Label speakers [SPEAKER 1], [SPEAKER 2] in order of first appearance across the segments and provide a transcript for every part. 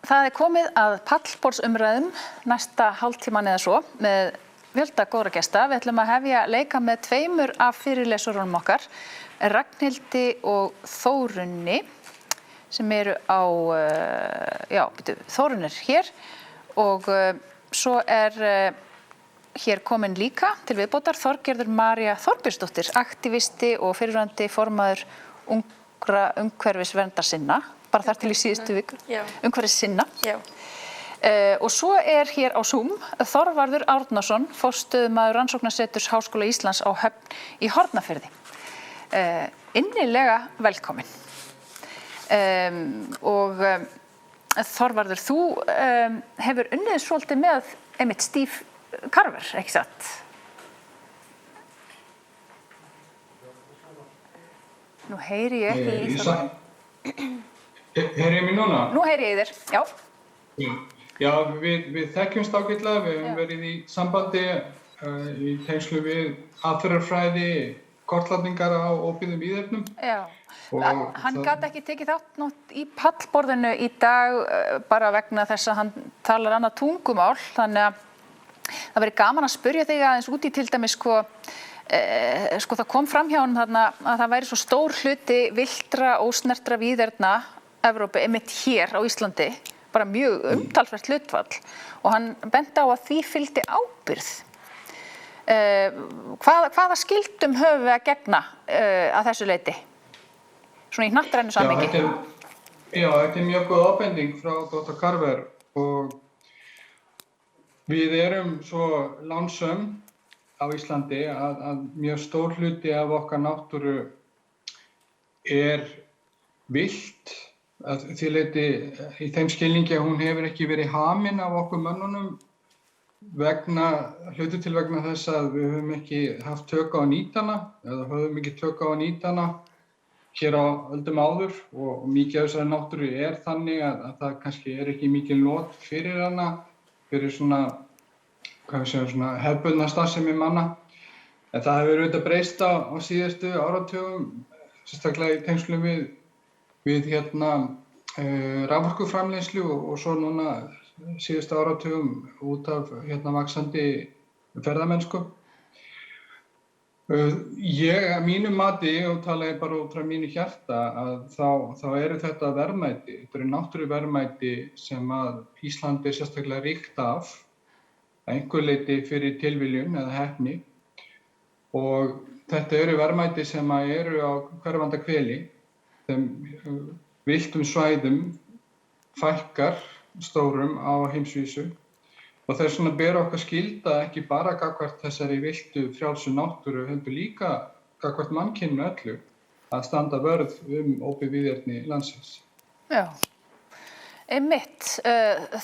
[SPEAKER 1] Það komið að pallborðsumræðum næsta hálftíman eða svo með fjölda góðra gesta. Við ætlum að hefja leika með tveimur af fyrirlesurunum okkar, Ragnhildi og Þórunni, sem eru á, Þórunn hér og svo hér komin líka til viðbótar Þorgerður María Þorbjörnsdóttir, aktivisti og fyrrverandi formaður ungra umhverfisverndarsinna. Bara þar til í síðustu viku, umhverfissinna. Og svo hér á Zoom Þorvarður Árnason, forstöðumaður Rannsóknaseturs Háskóla Íslands á Höfn í Hornafirði. Innilega velkomin. Og Þorvarður, þú hefur unnið svolítið með einmitt Steve Carver, ekki satt? Nú heyri ég ekki í Þorvarður.
[SPEAKER 2] Heyri ég mig núna?
[SPEAKER 1] Nú heyri ég þér, já.
[SPEAKER 2] Já, við þekkjumst ágætlega, við höfum verið í sambandi í tengslu við aðferðafræði, kortlagningar á óbyggðum víðernum.
[SPEAKER 1] Já, hann gat ekki tekið þátt í pallborðinu í dag bara vegna þess að hann talar annað tungumál, þannig að það verið gaman að spyrja þig aðeins út í til dæmis það kom fram hjá honum þarna að það væri svo stór hluti villtra ósnertra víðerna Evrópu einmitt hér á Íslandi, bara mjög umtalsvert hlutfall og hann benti á að því fylgdi ábyrgð. Hvaða skyldum höfum við að gegna að þessu leyti? Svona í hnattrænu samhengi.
[SPEAKER 2] Já, þetta mjög góð ábending frá Dr. Carver og við erum svo lánsöm á Íslandi að mjög stór hluti af okkar náttúru villt að því leyti í þeim skilningi að hún hefur ekki verið hamin af okkur mönnunum vegna þess að við höfum ekki haft tök á að nýta hana eða höfum ekki tök á að nýta hana hér á öldum áður og mikið af þessari náttúru þannig að það kannski ekki mikil not fyrir hana, fyrir svona hefðbundna starfsemi manna. En það hefur auðvitað breyst á síðustu áratugum, sérstaklega í tengslum við raforkuframleiðslu og svo núna síðustu áratugum út af vaxandi ferðamennsku. Ég að mínu mati, og tala ég bara út frá mínu hjarta, að þá eru þetta verðmæti, þetta eru náttúruverðmæti sem að Ísland sérstaklega ríkt af, að einhverju leyti fyrir tilviljun eða heppni. Og þetta eru verðmæti sem eru á hverfanda hveli, þeim villtum svæðum fækkar stórum á heimsvísu og þess vegna ber okkar skylda ekki bara gagnvart þessari villtu frjálsu náttúru heldur líka gagnvart mannkyninu öllu að standa vörð óbyggð víðerni landsins.
[SPEAKER 1] Já, einmitt,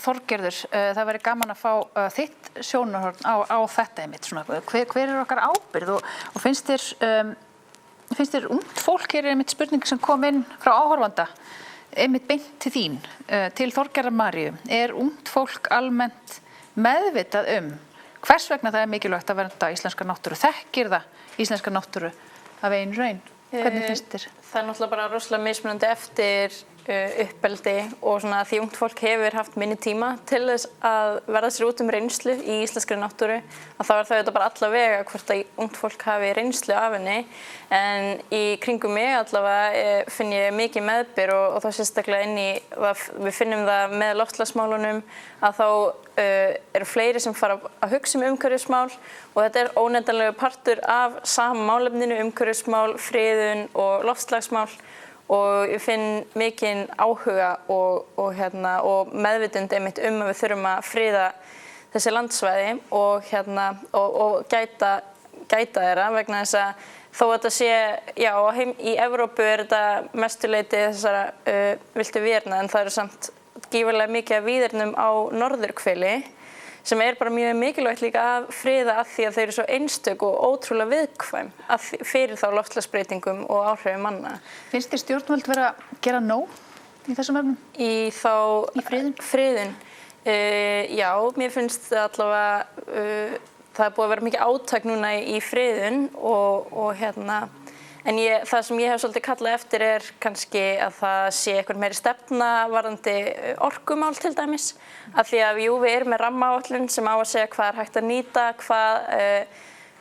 [SPEAKER 1] Þorgerður, það væri gaman að fá þitt sjónarhorn á þetta einmitt. Hver okkar ábyrgð og finnst þér ungt fólk, einmitt spurning sem kom inn frá áhorfanda, einmitt beint til þín, til Þorgerðar Maríu. Ungt fólk almennt meðvitað hvers vegna það mikilvægt að vernda íslenska náttúru? Þekkir það íslenska náttúru af eigin raun? Hvernig finnst þér?
[SPEAKER 3] Það náttúrulega bara rosalega mismunandi eftir uppeldi og svona því ungt fólk hefur haft minni tíma til þess að verða sér út reynslu í íslenskri náttúru að þá það auðvitað bara allavega hvort að ungt fólk hafi reynslu af henni en í kringum mig allavega finn ég mikið meðbyr og þá sérstaklega við finnum það með loftslagsmálunum að þá eru fleiri sem fara að hugsa umhverfismál og þetta óneitanlegur partur af sama málefninu umhverfismál, friðun og loftslagsmál og ég finn mikinn áhuga og meðvitund einmitt að við þurfum að friða þessi landsvæði og gæta þeirra vegna þess að þó að þetta sé, í Evrópu þetta mestuleyti þessara villtu víðerna en það eru samt gífurlega mikið af víðernum á norðurhveli sem bara mjög mikilvægt líka að friða að því að þau eru svo einstök og ótrúlega viðkvæm fyrir þá loftslagsbreytingum og áhrifum manna.
[SPEAKER 1] Finnst þér stjórnvöld vera að gera nóg í þessum efnum?
[SPEAKER 3] Í friðun? Já, mér finnst allavega það búið að vera mikið átak núna í friðun og En það sem ég hef svolítið kallað eftir kannski að það sé eitthvað meiri stefna varðandi orkumál til dæmis. Af því að við erum með rammaáætlun sem á að segja hvað hægt að nýta,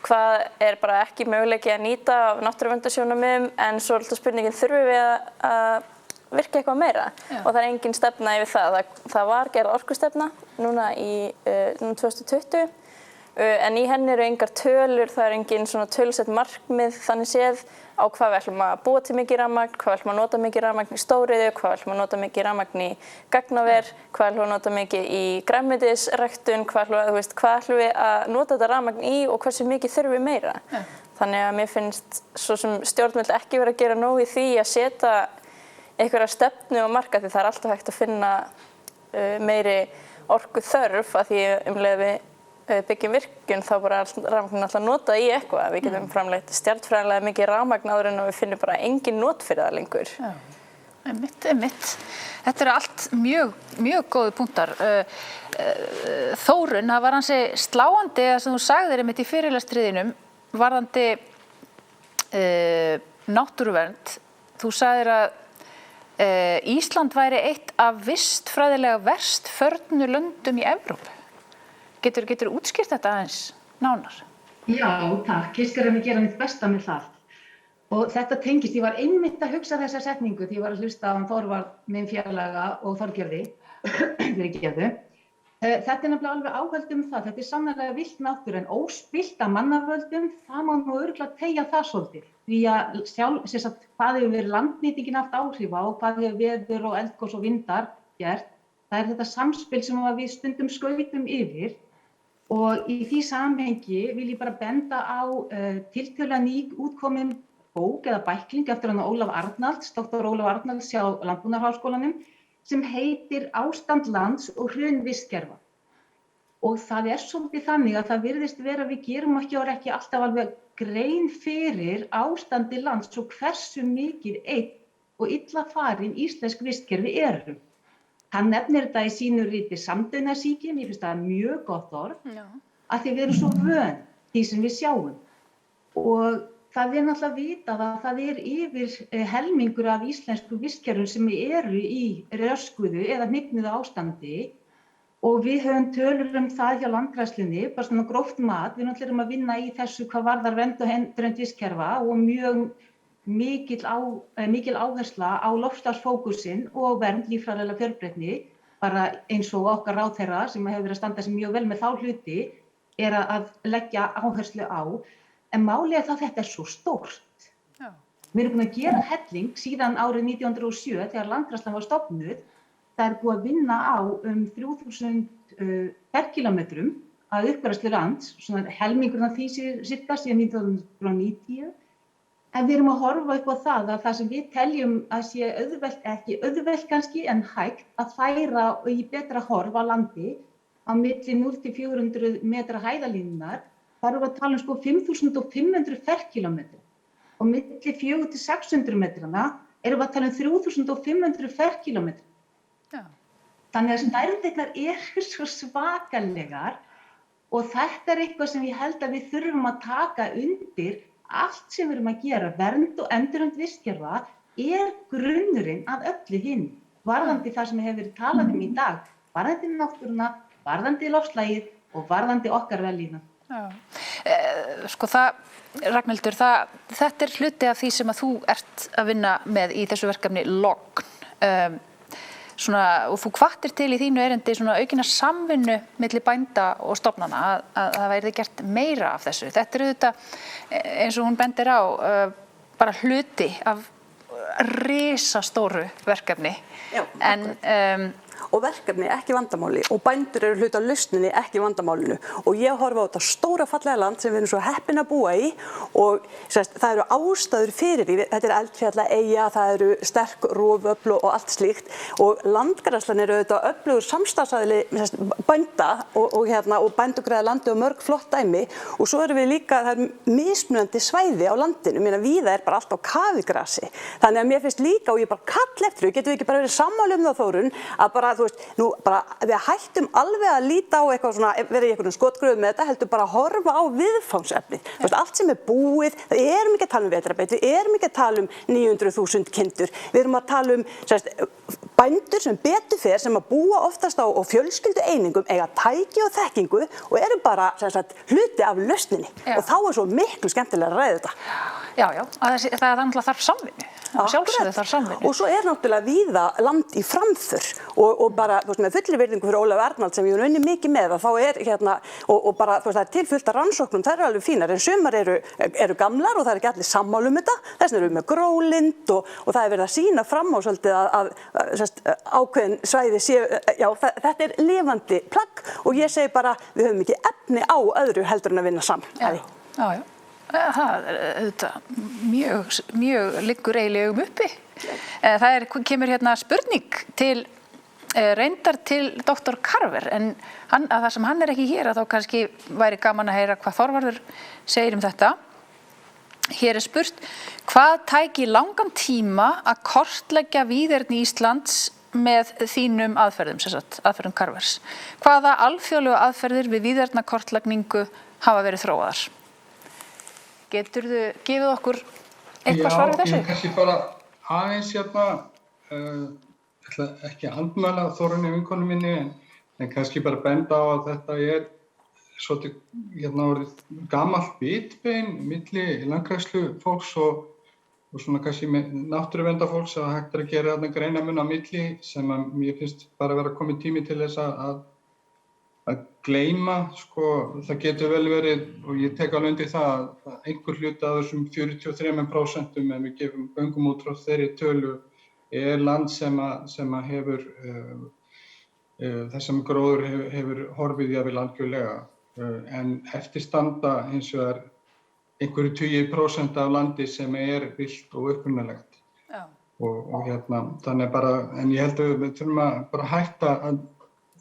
[SPEAKER 3] hvað bara ekki möguleiki að nýta af náttúruverndarsjónarmiðum, en svo alltaf spurningin þurfum við að virka eitthvað meira. Já. Og það engin stefna yfir það. Það var gerð orkustefna núna í 2020, en í henni eru engar tölur, það engin svona tölusett markmið þannig séð á hvað við ætlum að búa til mikið rafmagn, hvað við ætlum að nota mikið rafmagn í stóriðju, hvað við ætlum að nota mikið rafmagn í gagnaver, hvað við ætlum að nota mikið í grænmetisræktun, hvað ætlum við að nota þetta rafmagn í og hversu mikið þurfum við meira. Ja. Þannig að mér finnst svo sem stjórnvöld ekki vera að gera nóg í því að setja einhverja stefnu og marka, því það alltaf hægt að finna meiri orku þörf, að því leið við byggjum virkjun þá bara rafmagn alltaf notað í eitthvað. Við getum framleitt stjarnfræðilega mikið rafmagn áður en við finnum bara engin not fyrir það lengur.
[SPEAKER 1] Já, einmitt. Þetta eru allt mjög góði punktar. Þórunn, það var ansi sláandi að sem þú sagðir einmitt í fyrirlestriðinum varðandi náttúruvernd. Þú sagðir að Ísland væri eitt af vistfræðilega verst förnu löndum í Evrópu. Getur útskýrt þetta aðeins nánar?
[SPEAKER 4] Já, takk. Ég skal reyna að gera mitt besta með það. Og þetta tengist, ég var einmitt að hugsa þessa setningu því ég var að hlusta á Þorvald, minn félaga og Þorgerði, fyrirgefðu. Þetta nefnilega alveg áhald það. Þetta sannarlega villt náttúra en óspillt af mannavöldum, það má nú örugglega teygja það svolítið. Því að hvað hefur verið landnýtingin haft áhrif á, hvað hefur veður og eldgos og vindar gert, það þetta samspil sem við stundum skautum yfir. Og í því samhengi vil ég bara benda á tiltölulega nýútkomin bók eða bækling eftir hann Ólaf Arnalds, doktor Ólaf Arnalds hjá Landbúnaðarháskólanum, sem heitir Ástand lands og hrun vistkerfa. Og það svolítið þannig að það virðist vera að við gerum ekki alltaf alveg grein fyrir ástandi lands og hversu mikið einn og illa farin íslensk vistkerfi eru. Hann nefnir þetta í sínu riti samdaunasýki, mér finnst það mjög gott orð, að því við erum svo vön því sem við sjáum. Og það náttúrulega vitað að það yfir helmingur af íslensku vistkerfum sem eru í röskuðu eða hnignuðu ástandi og við höfum tölur það hjá Landgræðslunni, bara svona gróft mat, við náttúrulega að vinna í þessu hvað varðar vernd og endurheimt vistkerfa og mjög mikil áhersla á loftslagsfókusinn og vernd líffræðilega fjölbreytni, bara eins og okkar ráðherra sem hefur verið að standa sig mjög vel með þá hluti, að leggja áherslu á. En málið það þetta svo stórt. Já. Við erum búin að gera helling síðan árið 1907 þegar Landgræðslan var stofnuð. Það búið að vinna á 3000 ferkílómetrum að uppgræðslu lands, svona helmingurinn af því sirka síðan 1990. En við erum að horfa upp á það að það sem við teljum að sé auðvelt, ekki auðvelt kannski, en hægt að færa í betra horf á landi á milli 0 til 400 metra hæðalínunar, þar erum við að tala 5500 ferkílómetra. Og milli 400 til 600 metrana erum við að tala 3500 ferkílómetra. Já. Þannig að stærðirnar eru svo svakalegar og þetta eitthvað sem ég held að við þurfum að taka undir. Allt sem við erum að gera, vernd og endurheimt vistkerfa, grunnurinn að öllu hinn. Varðandi það sem hefur verið talað í dag, varðandi náttúruna, varðandi loftslagið og varðandi okkar vellíðan.
[SPEAKER 1] Ragnhildur, þetta hluti af því sem að þú ert að vinna með í þessu verkefni Logn. Og þú hvattir til í þínu erindi aukina samvinnu milli bænda og stofnana að það verði gert meira af þessu. Þetta auðvitað, eins og hún bendir á, bara hluti af risastóru verkefni.
[SPEAKER 5] Já, og verkefni ekki vandamáli og bændur eru hluti af lausninni ekki vandamálinu og ég horfa á þetta stóra fallega land sem við erum svo heppin að búa í og það eru ástæður fyrir því, þetta eldfjallaeyja, það eru sterk roföfl og allt slíkt og Landgræðslan eru auðvitað öflugur samstarfsaðili bænda og bændur greiða landi og mörg flott dæmi og svo eru við líka, það eru mismunandi svæði á landinu, víða bara allt á kafigrasi, þannig að mér finnst líka og ég bara kall eftir því, getum við ekki bara verið sammála það Þórunn, að bara þú veist, nú bara við hættum alveg að líta á eitthvað svona, vera í einhverjum skotgröfum með þetta, heldur bara að horfa á viðfangsefnið. Þú veist, allt sem búið, við erum ekki að tala vetrarbeit, við erum ekki að tala 900.000 kindur, við erum að tala bændur sem betur fer, sem að búa oftast á fjölskyldu einingum, eiga tæki og þekkingu og eru bara hluti af lausninni. Og þá svo miklu skemmtilega að ræða þetta.
[SPEAKER 1] Já, það náttúrulega þarf samvinnu. Sjálfsögðu þarf samvinnu.
[SPEAKER 5] Og svo náttúrulega víða land í framför og bara, þú veist, með fullri virðingu fyrir Ólaf Arnald sem ég hef unnið mikið með, að þá hérna, og bara, þú veist, það til fullt af rannsóknum, það alveg fínar, en sumar eru gamlar og það ekki allir sammála þetta, þess vegna eru við með grólind og það verið að sýna fram á svolítið að ákveðin svæði séu, já, þetta lifandi plagg og ég segi bara, við höfum ekki efni á öðru heldur en að vinna saman.
[SPEAKER 1] Já. Það auðvitað mjög liggur eiginlega uppi. Það kemur hérna spurning til, reyndar til Dr. Carver, en það sem hann ekki hér, þá kannski væri gaman að heyra hvað Þorvarður segir þetta. Hér spurt, hvað tæki langan tíma að kortleggja víðerni Íslands með þínum aðferðum, aðferðum Carvers? Hvaða alþjóðlegu aðferðir við víðernakortlagningu hafa verið þróaðar? Geturðu gefið okkur eitthvað svar við þessu?
[SPEAKER 2] Já, ég kannski bara aðeins hérna, ætla ekki að andmæla Þórunni vinkonu minni, en kannski bara benda á að þetta svolítið orðið gamalt bitbein milli landgræðslu fólks og svona kannski náttúruverndar að hægt að gera þarna greinarmun á milli sem að mér finnst bara vera komið tími til þess að gleyma, það getur vel verið, og ég tek alveg undir það, að einhver hluti af þessum 43% ef við göngum út frá þeirri tölu land sem hefur, þessum gróður hefur horfið jafnvel algjörlega, en eftir standa hins vegar einhverju 20% af landi sem villt og upprunalegt. Og þannig bara, en ég held að við þurfum að bara hætta að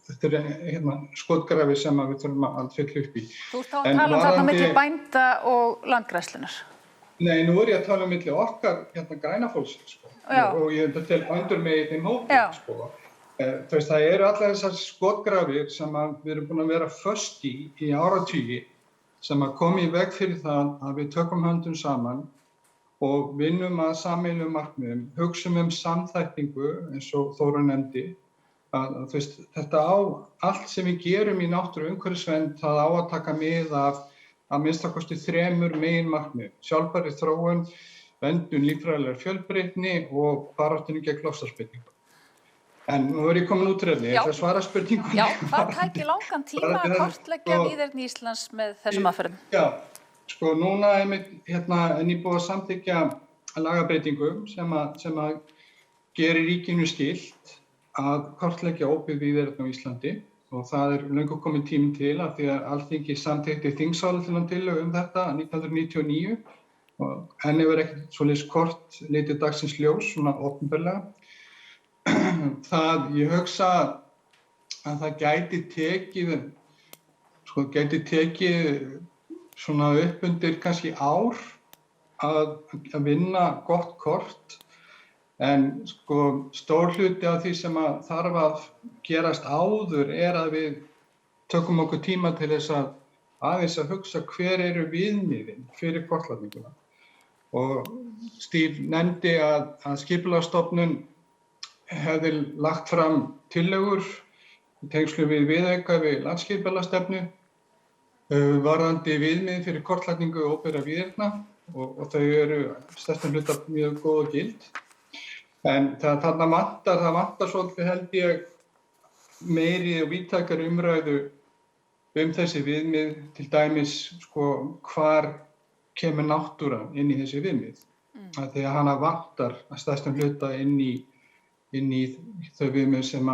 [SPEAKER 2] þetta skotgrafi sem við þurfum að fylla upp í.
[SPEAKER 1] Þú ert þá að tala þarna milli bænda og landgræðslunnar?
[SPEAKER 2] Nei, nú ég að tala milli okkar græna fólksins, og ég til bændur með í þeim hópum, Þú veist, það eru allar þessar skotgrafir sem við erum búin að vera föst í áratugi, sem að koma í veg fyrir það að við tökum höndum saman og vinnum að sameiginlegum markmiðum, hugsum samþættingu, eins og Þórunn nefndi, þú veist, þetta á allt sem við gerum í náttúru umhverfisvernd, það á að taka mið af að minnsta kosti 3 meginmarkmiðum: sjálfbærri þróun, verndun líffræðilegrar fjölbreytni og baráttunni gegn loftslagsbreytingum. En nú ég komin út ég ætla að svara spurningunni.
[SPEAKER 1] Já, hvað tæki langan tíma að kortleggja víðerni Íslands með þessum aðferðum?
[SPEAKER 2] Já, núna nýbúið að samþykkja lagabreytingu sem að gerir ríkinu skylt að kortleggja óbyggð víðerni á Íslandi, og það löngu kominn tími til af því að Alþingi samþykkti þingsályktunartillögu þetta 1999 og enn hefur ekkert svoleiðis kort litið dagsins ljós svona opinberlega. Ég hugsa að það gæti tekið svona upp undir kannski ár að vinna gott kort. En stór hluti af því sem að þarf að gerast áður að við tökum okkur tíma til þess að aðeins að hugsa hver eru viðmiðin fyrir kortlagninguna. Og Steve nefndi að Skipulagsstofnun hefði lagt fram tillögur í tengslum við viðauka við landsskipulagsstefnu varðandi viðmið fyrir kortlagningu óbyggðra víðerna og þau eru stærstum hluta mjög góð og gild. En það vantar svolítið, held ég, meiri og víðtækari umræðu þessi viðmið, til dæmis hvar kemur náttúra inn í þessi viðmið. Því að hana vantar að stærstum hluta inn í þau viðmið sem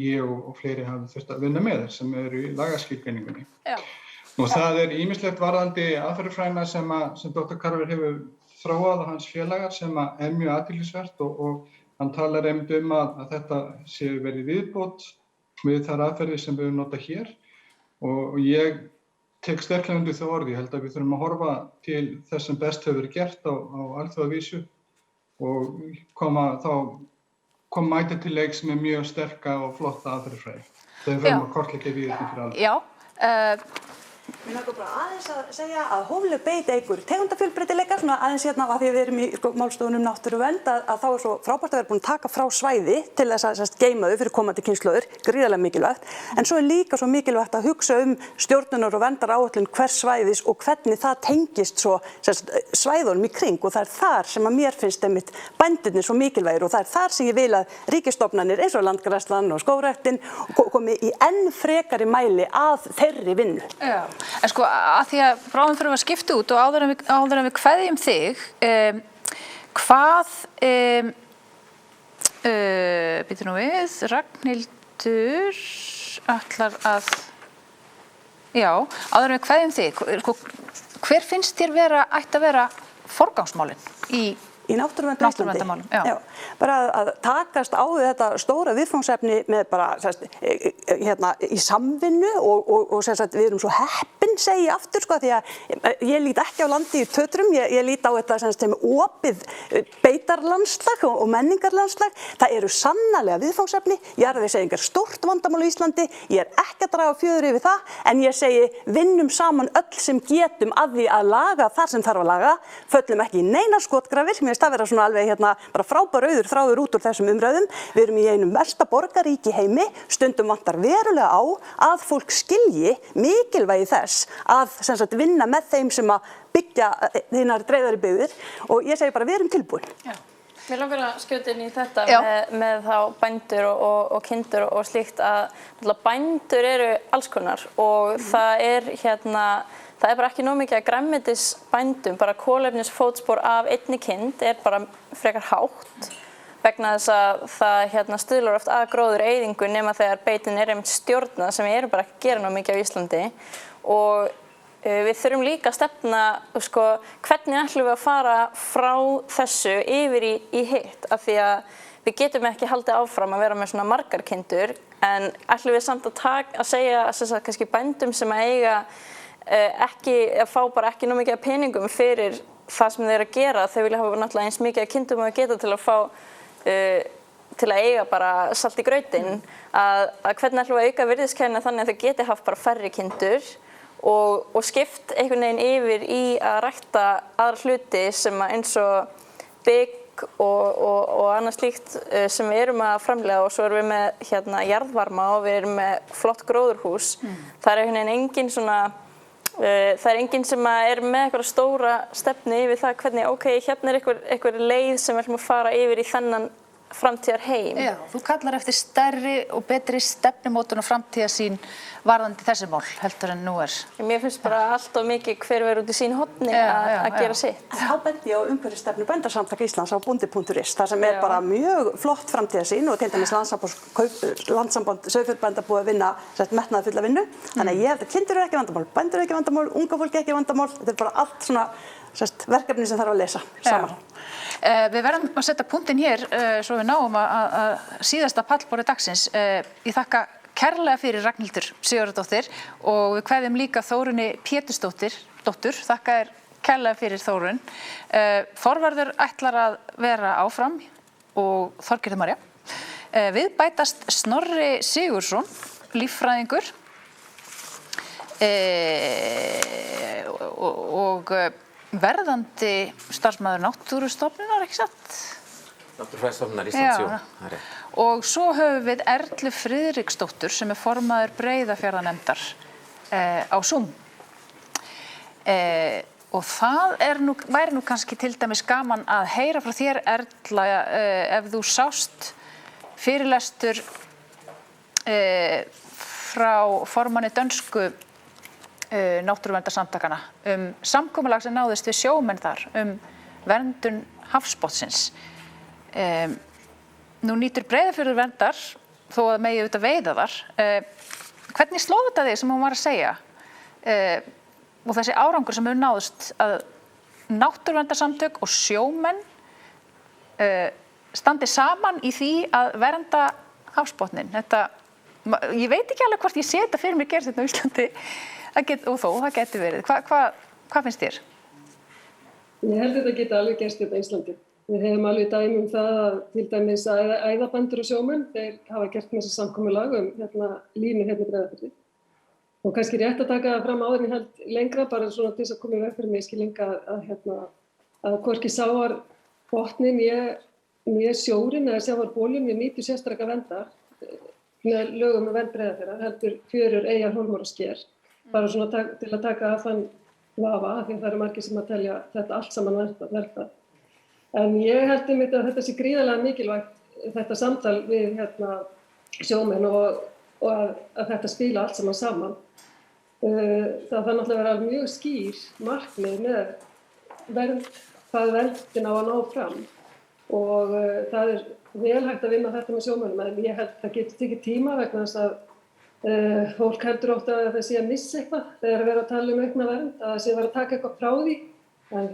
[SPEAKER 2] ég og fleiri hafa þurft að vinna með, sem eru í lagaskilgreiningunni. Og það ýmislegt varðandi aðferðafræðina sem Dr. Carver hefur þróað og hans félagar sem mjög athyglisvert og hann talar einmitt að þetta sé verið viðbót við þær aðferðir sem við nota hér og ég tek sterklega undir þau orð. Ég held að við þurfum að horfa til þess sem best hefur verið gert á alþjóðavísu og mæta til leiks með mjög sterka og flotta aðferðafræði. Þau fyrir að kortleggja víðerni fyrir alveg.
[SPEAKER 1] Já,
[SPEAKER 5] Mér langar bara aðeins að segja að hófleg beit eykur tegundafjölbreytileika, svona aðeins hérna af því við erum í málstofunum náttúruvernd að þá svo frábært að vera búin að taka frá svæði til þess að geyma þau fyrir komandi kynslóðir, gríðarlega mikilvægt. En svo líka svo mikilvægt að hugsa stjórnunar og verndaráætlun hvers svæðis og hvernig það tengist svo svæðunum í kring og það er þar sem að mér finnst einmitt bændurnir svo mikilvægir og það er þar sem ég vil að ríkisstofnanir eins og Landgræðslan og Skógræktin komi í enn frekari mæli að þeirri vinnu.
[SPEAKER 1] Já. En sko að því að bráðum fyrir að skipta út og áður en við kveðjum þig, hvað, býtum nú við, Ragnhildur ætlar að, já, áður en við kveðjum þig, hver finnst þér ætti að vera forgangsmálin
[SPEAKER 5] í náttúruverndarmálum? Já. Bara að takast á við þetta stóra viðfangsefni með bara í samvinnu og við erum svo heppin, segi ég aftur, sko, því að ég lít ekki á landi í tötrum, ég lít á þetta sem opið beitarlandslag og menningarlandslag. Það eru sannarlega viðfangsefni, jarðvegseyðingar stórt vandamál í Íslandi, ég er ekki að draga fjöður yfir það, en ég segi vinnum saman öll sem getum að því að laga það sem þarf að laga, föllum ekki í neina skotgrafir, mér finnst það vera svona alveg bara frábær auður þráður út úr þessum umræðum. Við erum í einum versta borgaríki í heimi, stundum vantar verulega á að fólk skilji mikilvægi þess að vinna með þeim sem að byggja hinar dreifðari byggðir og ég segi bara við erum tilbúin.
[SPEAKER 3] Já. Mér langar að skjóta inn í þetta með þá bændur og kindur og slíkt að bændur eru alls konar og það er bara ekki nóg mikið að grænmetisbændum, bara kolefnisfótspor af einni kind er bara frekar hátt vegna þess að það stuðlar oft að gróðureyðingu nema þegar beitin er einmitt stjórnað sem við erum bara ekki að gera nóg mikið á Íslandi og við þurfum líka að stefna hvernig ætlum við að fara frá þessu yfir í hitt af því að við getum ekki haldið áfram að vera með svona margar kindur en ætlum við samt að segja kannski bændum sem að eiga ekki að fá bara ekki nóg mikið af peningum fyrir það sem þeir eru að gera. Þau vilja hafa náttúrulega eins mikið af kindum að geta til að fá til að eiga bara salt í grautinn að hvernig ætlum við að auka virðiskeðjuna þannig að þau geti haft bara færri kindur og skipt einhvern veginn yfir í að rækta aðra hluti sem eins og bygg og annað slíkt sem við erum að framleiða og svo erum við með jarðvarma og við erum með flott gróðurhús. Það er einhvern veginn engin svona það er enginn sem er með eitthvað stóra stefnu yfir það hvernig, hérna er einhver leið sem við ætlum að fara yfir í þennan framtíðar heim.
[SPEAKER 1] Já, þú kallar eftir stærri og betri stefnumótun og framtíðarsýn varðandi þessi mál heldur en nú er.
[SPEAKER 3] Mér finnst bara allt of mikið hver verið út í sín horni að gera sitt.
[SPEAKER 5] Þá bendi ég á umhverfisstefnu Bændasamtaka Íslands á bondi.is þar sem er bara mjög flott framtíðarsýn og til dæmis landssamband sauðfjárbænda búið að vinna metnaðarfulla vinnu. Þannig að ég held að kindur eru ekki vandamál, bændur eru ekki vandamál, unga fólk ekki vandamál. Þetta er bara allt svona verkefni sem þarf að lesa saman.
[SPEAKER 1] Við verðum að setja punktinn hér svo við náum að síðasta pallborði dagsins. Ég þakka kærlega fyrir Ragnhildur Sigurðardóttir og við kveðjum líka Þórunni Pétursdóttur. Þakka þér kærlega fyrir Þórunn. Þorvarður ætlar að vera áfram og Þorgerður María. Við bætast Snorri Sigurðsson, líffræðingur og verðandi starfsmaður Náttúrustofnunar, ekki satt?
[SPEAKER 6] Náttúrufræðistofnunar Íslands, jú, það er rétt.
[SPEAKER 1] Og svo höfum við Erlu Friðriksdóttur sem er formaður Breiðafjarðarnefndar á Zoom. Og það væri nú kannski til dæmis gaman að heyra frá þér, Erla, ef þú sást fyrirlestur frá formanni dönsku náttúruverndarsamtakana samkomulag sem náðist við sjómenn þar verndun hafsbotnsins. Nú nýtur Breiðafjörður verndar þó að megi auðvitað veiða þar. Hvernig sló þetta þig sem hún var að segja og þessi árangur sem hefur náðist að náttúruverndarsamtök og sjómenn standi saman í því að vernda hafsbotnin? Ég veit ekki alveg hvort ég sé þetta fyrir mér gerst hérna á Íslandi og þó, það geti verið. Hvað finnst þér?
[SPEAKER 7] Ég held að þetta geti alveg gerst hérna á Íslandi. Við hefum alveg dæmi það að til dæmis æðabændur og sjómenn, þeir hafa gert með þessi samkomulag línu í Breiðafirði. Og kannski rétt að taka það fram áður en ég held lengra, bara svona til þess að koma í veg fyrir misskilning að hvorki sjávarbotninn né sjórinn eða sjávarbólinn nýtur sérstaklega verndar með lögum vernd Breiðafjarðar, heldur fjörur, eyjar, hólmar og sker. Bara svona til að taka af þann vafa, því það eru margir sem að telja þetta allt saman verndað. En ég held einmitt að þetta sé gríðarlega mikilvægt, þetta samtal við sjómenn og að þetta spila allt saman. Það þarf náttúrulega að vera mjög skýr markmið með hvað verndin á að ná fram og það er vel hægt að vinna þetta með sjómönnum en ég held að það getur tekið tíma vegna þess að fólk heldur oft að það sé að missa eitthvað þegar að vera að tala aukna vernd, að það sé að vera að taka eitthvað frá því en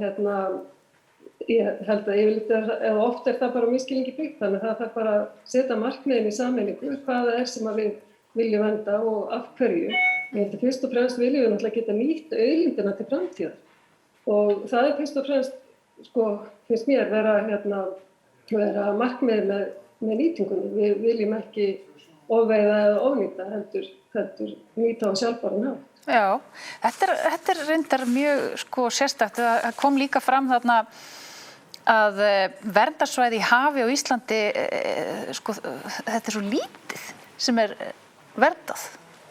[SPEAKER 7] ég held að yfirleitt eða oft það bara misskilningi byggt, þannig að það þarf bara að setja markmiðin í sameiningu, hvað það sem að við viljum vernda og af hverju. Ég held að fyrst og fremst viljum við náttúrulega geta nýtt auðlindina til framtíðar og það er fyrst og fremst, finnst mér vera markmið með nýtingunni. Við viljum ekki ofveiða eða ofnýta, heldur nýta á sjálfbæran hátt.
[SPEAKER 1] Já, þetta er reyndar mjög sérstakt. Það kom líka fram þarna að verndarsvæði í hafi á Íslandi, þetta er svo lítið sem er verndað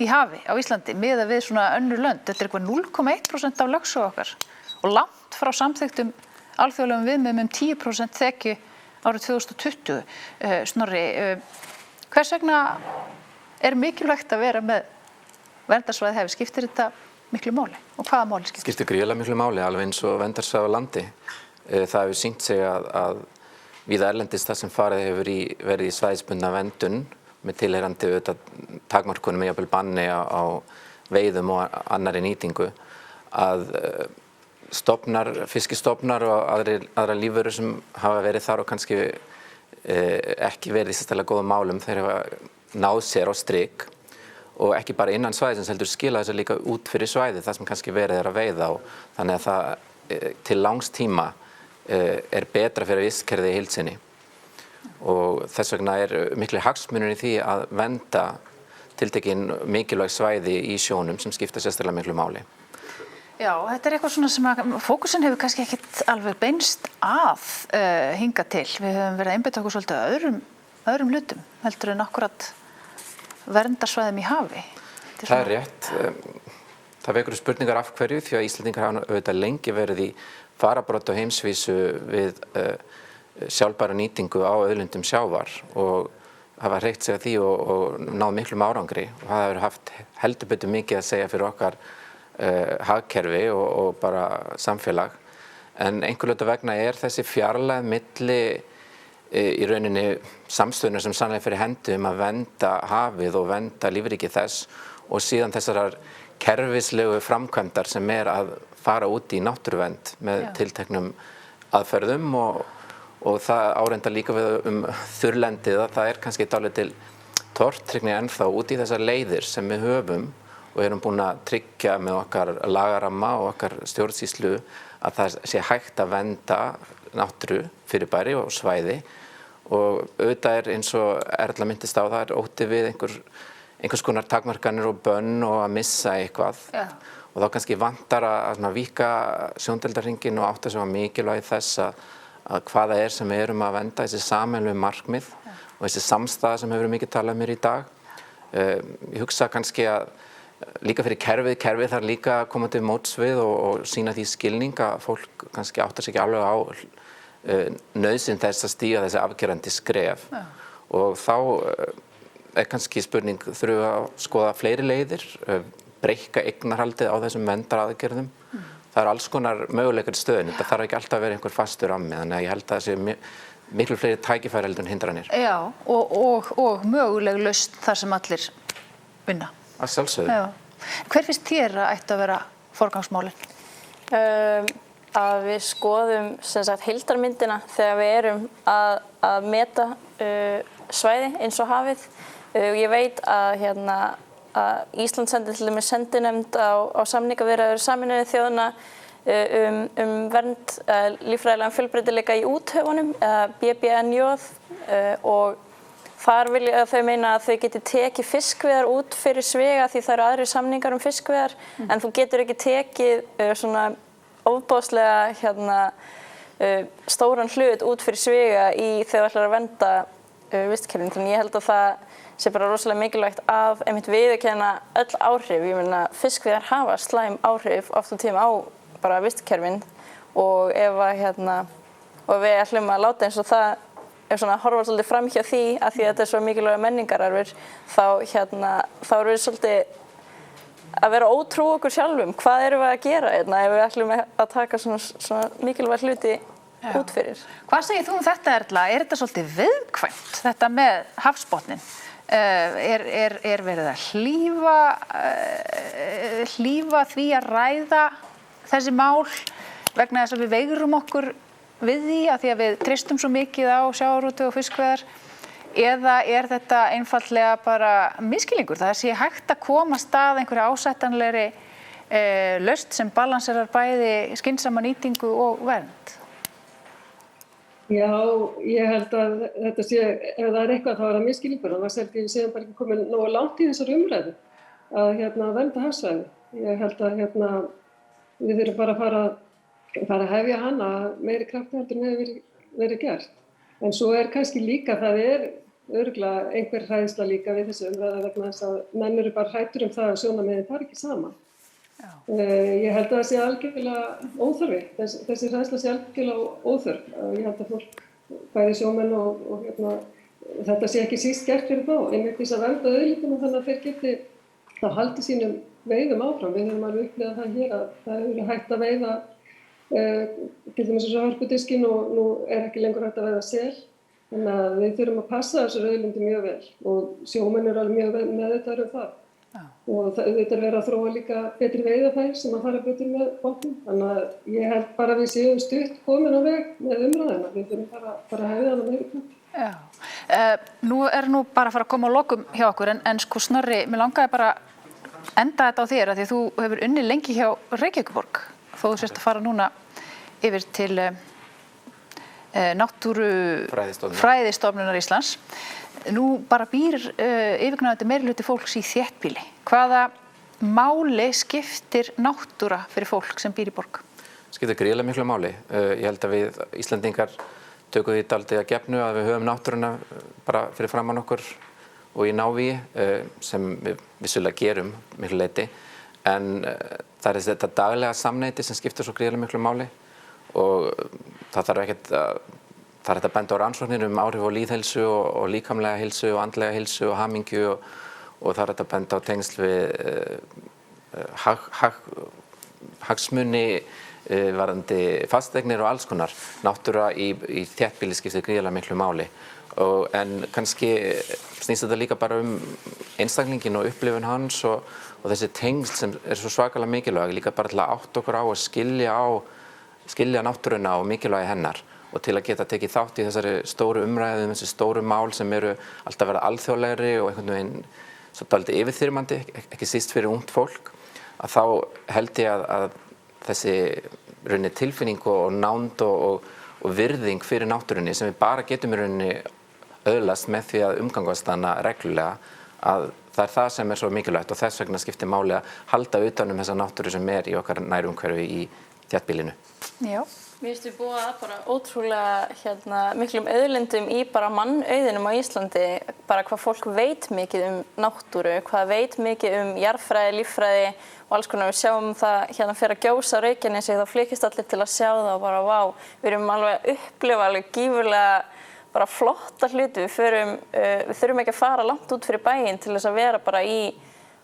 [SPEAKER 1] í hafi á Íslandi miðað við svona önnur lönd. Þetta er eitthvað 0,1% af lögsögu okkar og langt frá samþykktum alþjóðlegum viðmiðum 10% þekju árið 2020. Snorri, hvers vegna er mikilvægt að vera með verndarsvæði hafi? Skiptir þetta miklu máli og hvaða máli skiptir?
[SPEAKER 6] Skiptir gríðarlega miklu máli, alveg eins og verndarsvæði á landi. Það hefur sýnt sig að víða erlendis það sem farið hefur verið í svæðisbundna verndun með tilheyrandi takmörkunum jafnvel banni á veiðum og annarri nýtingu að fiskistofnar og aðra lífverur sem hafa verið þar og kannski ekki verið í sérstaklega góðum málum, þeir hafa náð sér á strik og ekki bara innan svæðisins heldur skila þessu líka út fyrir svæði það sem kannski verið að veiða á. Þannig að það til langs tíma er betra fyrir vistkerfið í heild sinni og þess vegna er miklir hagsmunir í því að vernda tiltekin mikilvæg svæði í sjónum sem skipta sérstaklega miklu máli.
[SPEAKER 1] Já, þetta er eitthvað svona sem að fókusinn hefur kannski ekkert alveg beinst að hinga til. Við höfum verið að einbeita okkur svolítið að öðrum hlutum heldur en akkurat verndarsvæðum í hafi.
[SPEAKER 6] Það er rétt. Það vekur spurningar af hverju því að Íslendingar hafa auðvitað lengi verið í fararbroddi á heimsvísu við sjálfbæra nýtingu á auðlindum sjávar og hafa hreykt sig að því og náð miklum árangri og það hefur haft heldur betur mikið að segja fyrir okkar hagkerfi og bara samfélag. En einhver hluta vegna er þessi fjarlægð milli í rauninni samstöðunar sem sannlega fyrir hendi að vernda hafið og vernda lífríki þess og síðan þessarar kerfislegu framkvæmdar sem að fara út í náttúruvernd með tilteknum aðferðum og það áreindar líka við þurrlendið að það er kannski dálítil tortryggni ennþá út í þessar leiðir sem við höfum og erum búin að tryggja með okkar lagaramma og okkar stjórnsýslu að það sé hægt að vernda náttúru fyrirbæri og svæði og auðvitað er eins og Erla minntist á það ótti við einhvers konar takmarkanir og bönn og að missa eitthvað og þá kannski vantar að víkka sjóndeildarhringinn og átta sig á mikilvægi þess að hvaða er sem við erum að vernda þessi sameiginlegu markmið og þessi samstaða sem hefur mikið talað mér í dag. Ég hugsa kannski að líka fyrir kerfið þarf líka að koma til móts við og sýna því skilning að fólk kannski áttar sig ekki alveg á nauðsyn þess að stíga þessi afgerandi skref og þá er kannski spurning, þurfum við að skoða fleiri leiðir, breikka eignarhaldið á þessum verndaraðgerðum. Það er alls konar möguleikar í stöðunni, það þarf ekki alltaf að vera einhver fastur rammi, þannig að ég held að það sé miklu fleiri tækifæri heldur en hindranir.
[SPEAKER 1] Já, og möguleg lausn þar sem allir vinna.
[SPEAKER 6] Að sjálfsögðu.
[SPEAKER 1] Hver finnst þér að ætti að vera forgangsmálin?
[SPEAKER 3] Að við skoðum heildarmyndina þegar við erum að meta svæði eins og hafið. Ég veit að Ísland sendi til dæmis sendinefnd á samningaviðræður Sameinuðu þjóðanna vernd líffræðilegan fjölbreytileika í úthöfunum, BBNJ, og þar vilja þau meina að þau geti tekið fiskveiðar út fyrir Svega því það eru aðrir samningar fiskveiðar, en þú getur ekki tekið svona ofboðslega stóran hlut út fyrir Svega þegar þú ætlar að vernda vistkerfin. Þannig ég held að það sé bara rosalega mikilvægt að einmitt viðurkenna öll áhrif. Ég meina fiskveiðar hafa slæm áhrif oft á tíma á bara vistkerfin, og ef og við ætlum að láta eins og það svona horfa svolítið fram hjá því að þetta svo mikilvæga menningararfur, þá erum við svolítið að vera ótrú okkur sjálfum. Hvað erum við að gera ef við ætlum að taka svona mikilvæg hluti út fyrir?
[SPEAKER 1] Hvað segir þú þetta, Erla? Er þetta svolítið viðkvæmt, þetta með hafsbotninn? Er verið að hlífa því að ræða þessi mál vegna þess að við veigrum okkur við því að því að við treystum svo mikið á sjávarútveg og fiskveiðar, eða er þetta einfaldlega bara misskilningur? Það sé hægt að koma af stað einhverju ásættanlegri lausn sem balanserar bæði skynsama nýtingu og vernd?
[SPEAKER 7] Já, ég held að þetta sé, ef það er eitthvað þá er það misskilningur. Annars held ég við séum bara ekki komin nógu langt í þessar umræðu að vernda hafsvæði. Ég held að við þurfum bara að fara að hefja hana meiri krafti heldur en hefur verið gert. En svo er kannski líka, það er örugglega einhver hræðsla líka við þessu umræðu vegna þess að menn eru bara hræddir það að sjónarmiðin fari ekki saman. Ég held að það sé algjörlega óþarfi, þessi hræðsla sé algjörlega óþörf. Ég held að fólk, bæði sjómenn og þetta sé ekki síst gert fyrir þá, einmitt þess að vernda auðlindina þannig að þeir geti þá haldið sínum veiðum áfram. Við höfum alveg upplifað það hér að það hefur verið hægt að veiða til dæmis eins og hörpudiskinn og nú er ekki lengur hægt að veiða sel. Þannig að við þurfum að passa þessar auðlindir mjög vel og sjómenn eru alveg mjög meðvitaðir um það. Og þetta er verið að þróa líka betri veiðarfæri sem að fara betur með bátnum. Þannig að ég held bara að við séum stutt komin á veg með umræðina. Við þurfum bara að hefja hana meiri knöpp.
[SPEAKER 1] Já, nú er bara að fara að koma á lokum hjá okkur, en sko Snorri, mér langaði bara enda þetta á þér að því þú hefur unnið lengi hjá Reykjavíkurborg, þó þú sérst að fara núna yfir til Náttúrufræðistofnunar Íslands. Nú bara býr yfirgnæfandi meirihluti fólks í þéttbýli. Hvaða máli skiptir náttúra fyrir fólk sem býr í borg?
[SPEAKER 6] Skiptir gríðarlega miklu máli. Ég held að við Íslendingar tökum því dálítið að gefnu að við höfum náttúruna bara fyrir framan okkur og í návígi sem við vissulega gerum miklu leyti, en það er þetta daglega samneyti sem skiptir svo gríðarlega miklu máli og það þarf ekkert það er þetta benda á rannsóknir áhrif á lýðheilsu og líkamlega heilsu og andlega heilsu og hamingju og það er þetta benda á tengsl við hagsmuni varðandi fasteignir og alls konar. Náttúra í þéttbýli skiptir gríðarlega miklu máli. En kannski snýst þetta líka bara einstaklingin og upplifun hans og þessi tengsl sem er svo svakalega mikilvæg, líka bara til að átta okkur á að skilja náttúruna og mikilvægi hennar og til að geta tekið þátt í þessari stóru umræðu, þessi stóru mál sem eru alltaf verið alþjóðlegri og einhvern veginn svo dálítið yfirþyrmandi, ekki síst fyrir ungt fólk, að þá held ég að þessi rauninni tilfinning og nánd og virðing fyrir náttúrunni sem við bara getum í rauninni öðlast með því að umgangast hana reglulega, að það er það sem er svo mikilvægt og þess vegna skiptir máli að halda utan þessa náttúru sem er í okkar nærumhverfi í þéttbýlinu.
[SPEAKER 1] Já.
[SPEAKER 3] Mér finnst við búið að bara ótrúlega miklum auðlindum í bara mannauðinum á Íslandi, bara hvað fólk veit mikið náttúru, hvað veit mikið jarðfræði, líffræði og alls konar. Við sjáum það fyrir að gjósa á Reykjanesi, þá flykkist allir til að sjá það og bara vá, við erum alveg að upplifa alveg gífurlega bara flotta hluti. Við þurfum ekki að fara langt út fyrir bæinn til þess að vera bara í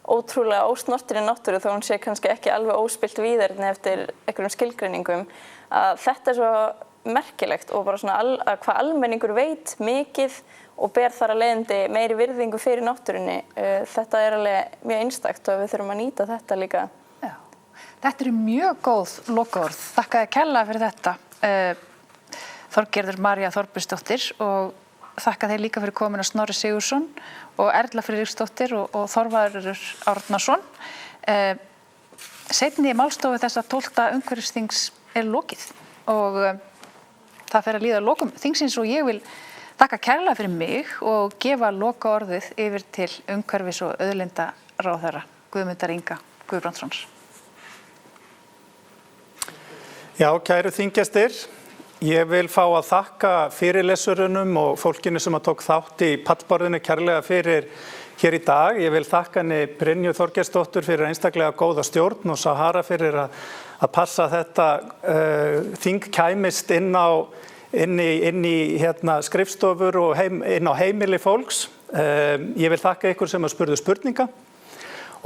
[SPEAKER 3] ótrúlega ósnortinni náttúru þó hún sé kannski ekki alveg óspillt víðerni eftir einhverjum skilgreiningum. Að þetta er svo merkilegt og bara svona að hvað almenningur veit mikið og ber þar að leiðandi meiri virðingu fyrir náttúrunni. Þetta er alveg mjög einstakt og við þurfum að nýta þetta líka.
[SPEAKER 1] Já, þetta eru mjög góð lokaorð. Þakka þér kærlega fyrir þetta, Þorgerður María Þorbjörnsdóttir, og þakka þér líka fyrir komuna Snorri Sigurðsson og Erla Friðriksdóttir og Þorvarður Árnason. seinni málstofu þessa 12. umhverfisþings lokið og það fer að líða að lokum þingsins og ég vil þakka kærlega fyrir mig og gefa lokaorðið yfir til umhverfis- og auðlindaráðherra Guðmundar Inga Guðbrandssons.
[SPEAKER 8] Já, kæru þinggestir, ég vil fá að þakka fyrirlesurunum og fólkinu sem tók þátt í pallborðinu kærlega fyrir hér í dag. Ég vil þakka henni Brynju Þorgeirsdóttur fyrir einstaklega góða stjórn og Sahara fyrir að passa að þetta þing kæmist inn í skrifstofur og inn á heimili fólks. Ég vil þakka ykkur sem spurðu spurninga.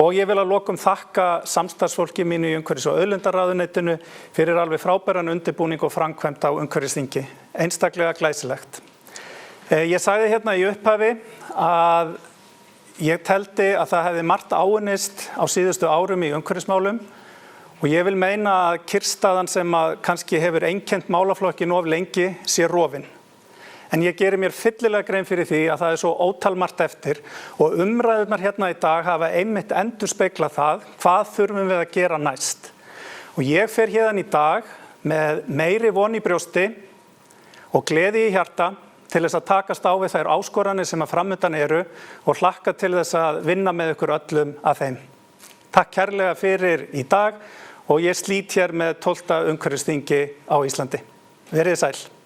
[SPEAKER 8] Og ég vil að lokum þakka samstarfsfólki mínu í umhverfis- og auðlindaráðuneytinu fyrir alveg frábæran undirbúning og framkvæmd á umhverfisþingi. Einstaklega glæsilegt. Ég sagði hérna í upphafi að ég teldi að það hefði margt áunnist á síðustu árum í umhverfismálum og ég vil meina að kyrrstaðan sem kannski hefur einkennt málaflokkin of lengi sé rofin. En ég geri mér fyllilega grein fyrir því að það svo ótalmargt eftir og umræðurnar hérna í dag hafa einmitt endurspeglað það hvað þurfum við að gera næst. Og ég fer hérna í dag með meiri von í brjósti og gleði í hjarta til þess að takast á við þær áskoranir sem framundan eru og hlakka til þess að vinna með ykkur öllum að þeim. Takk kærlega fyrir í dag og ég slít hér með 12. umhverfisþingi á Íslandi. Verið sæl.